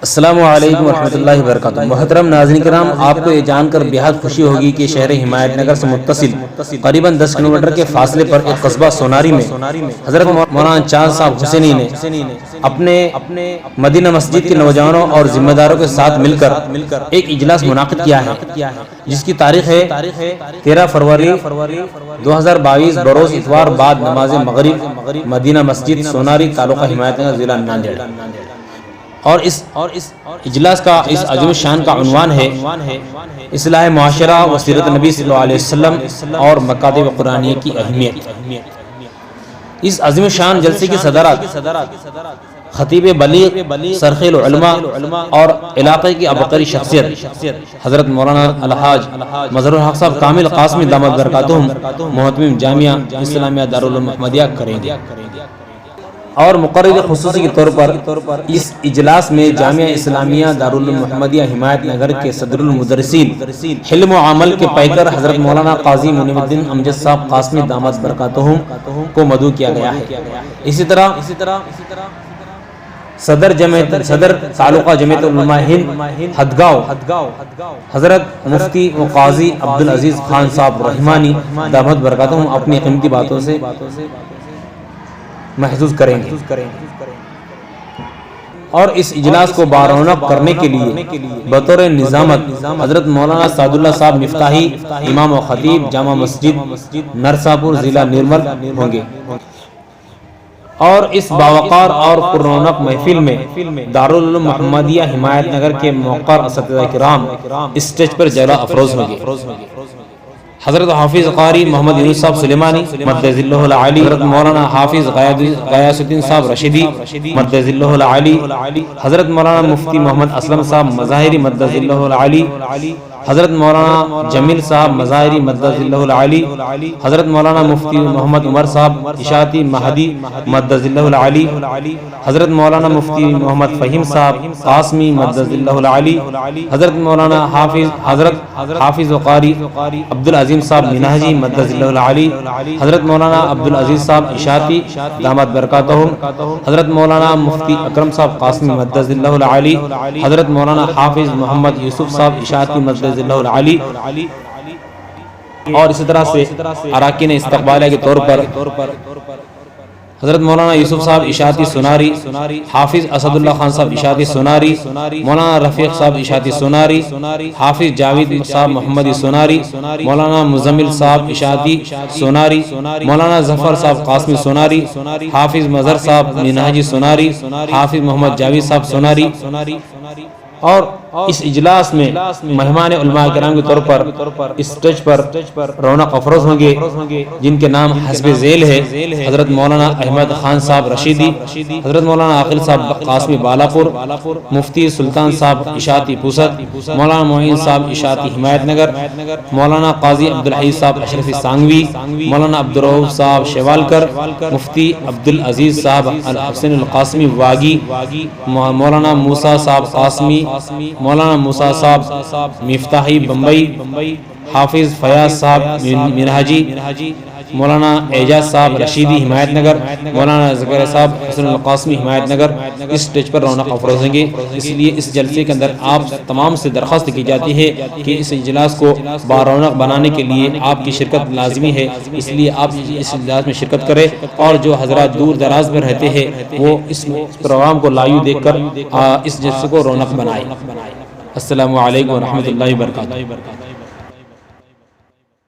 السلام علیکم ورحمۃ اللہ وبرکاتہ۔ محترم ناظرین کرام، آپ کو یہ جان کر بہت خوشی ہوگی کہ شہر ہمایت نگر سے متصل قریباً 10 کلومیٹر کے فاصلے پر ایک قصبہ سوناری میں حضرت مولانا چاند صاحب حسینی نے اپنے مدینہ مسجد کے نوجوانوں اور ذمہ داروں کے ساتھ مل کر ایک اجلاس منعقد کیا ہے، جس کی تاریخ ہے 13 فروری 2022 بروز اتوار بعد نماز مغرب، مدینہ مسجد سوناری، تعلقہ ہمایت نگر، ضلع ناندیڑ۔ اور اس اجلاس کا اس عظیم شان کا عنوان ہے اصلاح معاشرہ و سیرت نبی صلی اللہ علیہ وسلم اور مکاتب قرآنیہ کی اہمیت۔ اس عظیم شان جلسے کی صدارت خطیب بلیغ، سرخی العلماء اور علاقے کی عبقری شخصیت حضرت مولانا الحاج مظہر الحق صاحب کامل قاسمی دامت برکاتہم، محتمم جامعہ اسلامیہ دارالعلوم محمدیہ کریں گے۔ اور مقرر خصوصی کے طور پر اس اجلاس میں جامعہ اسلامیہ دارالعلوم محمدیہ ہمایت نگر کے صدر المدرسین حلم و عمل کے پیکر حضرت مولانا قاضی منیر الدین امجد صاحب قاسمی دامت برکاتہم کو مدعو کیا گیا ہے۔ اسی طرح صدر تعلقہ جمعیت علماء ہند ہدگاؤں حضرت مفتی و قاضی عبدالعزیز خان صاحب رحمانی دامت برکاتہم اپنی قیمتی باتوں سے محظوظ کریں گے۔ اور اس اجلاس کو بارونق کرنے کے لیے بطور نظامت حضرت مولانا سعد اللہ صاحب مفتاحی، امام و خطیب جامع مسجد نرساپور، ضلع نرمل ہوں گے۔ اور اس باوقار اور پررونق محفل میں دارالعلوم محمدیہ ہمایت نگر کے موقر اساتذہ کرام اسٹیج پر جلا افروز ہوں گے۔ حضرت حافظ قاری محمد یونس صاحب سلیمانی مد ظلہ العالی، حضرت مولانا حافظ غیاث الدین صاحب رشیدی مد ظلہ العالی، حضرت مولانا مفتی محمد اسلم صاحب مظاہری مد ظلہ العالی، حضرت مولانا جمیل صاحب مظاہری مد ظلہ العالی، حضرت مولانا مفتی محمد عمر صاحب اشاعتی مہدی مد ظلہ العالی، حضرت مولانا مفتی محمد فہیم صاحب قاسمی مد ظلہ العالی، حضرت مولانا حافظ و قاری عبدالعظیم صاحب منہجی مد ظلہ العالی، حضرت مولانا عبدالعزیز صاحب اشاعتی دامت برکاتہم، حضرت مولانا مفتی اکرم صاحب قاسمی مد ظلہ العالی، حضرت مولانا حافظ محمد یوسف صاحب اشاعتی مد ظلہ العالی۔ اور اسی طرح سے اراکین استقبالیہ کے طور پر حضرت مولانا یوسف صاحب اشاعتی سوناری، حافظ اسد اللہ خان صاحب اشاعتی سوناری، مولانا رفیق صاحب اشاعتی سوناری، حافظ جاوید صاحب محمدی سوناری، مولانا مزمل صاحب اشاعتی سوناری، مولانا ظفر صاحب قاسمی سوناری، حافظ مظہر صاحب منہجی سوناری، حافظ محمد جاوید صاحب سوناری۔ اور اس اجلاس میں مہمان علماء کرام کے طور پر اسٹیج پر رونق افروز ہوں گے، جن کے نام حسب ذیل ہے حضرت مولانا احمد خان صاحب رشیدی، حضرت مولانا عاقل صاحب قاسمی بالاپور، مفتی سلطان صاحب اشاعتی پوسد، مولانا معین صاحب اشاعتی ہمایت نگر، مولانا قاضی عبدالحی صاحب اشرفی سانگوی، مولانا عبدالرؤوف صاحب شیوالکر، مفتی عبدالعزیز صاحب الحسین القاسمی واگی، مولانا موسیٰ صاحب قاسمی، مولانا موسیٰ صاحب مفتاحی بمبئی، حافظ فیاض صاحب منہجی، مولانا اعجاز صاحب رشیدی ہمایت نگر، مولانا زکریا صاحب حسن القاسمی ہمایت نگر اس سٹیج پر رونق افروز ہوں گے۔ اس لیے اس جلسے کے اندر آپ تمام سے درخواست کی جاتی ہے کہ اس اجلاس کو بارونق بنانے کے لیے آپ کی شرکت لازمی ہے، اس لیے آپ اس اجلاس میں شرکت کریں، اور جو حضرات دور دراز میں رہتے ہیں وہ اس پروگرام کو لائیو دیکھ کر اس جلسے کو رونق بنائیں۔ السلام علیکم ورحمۃ اللہ وبرکاتہ۔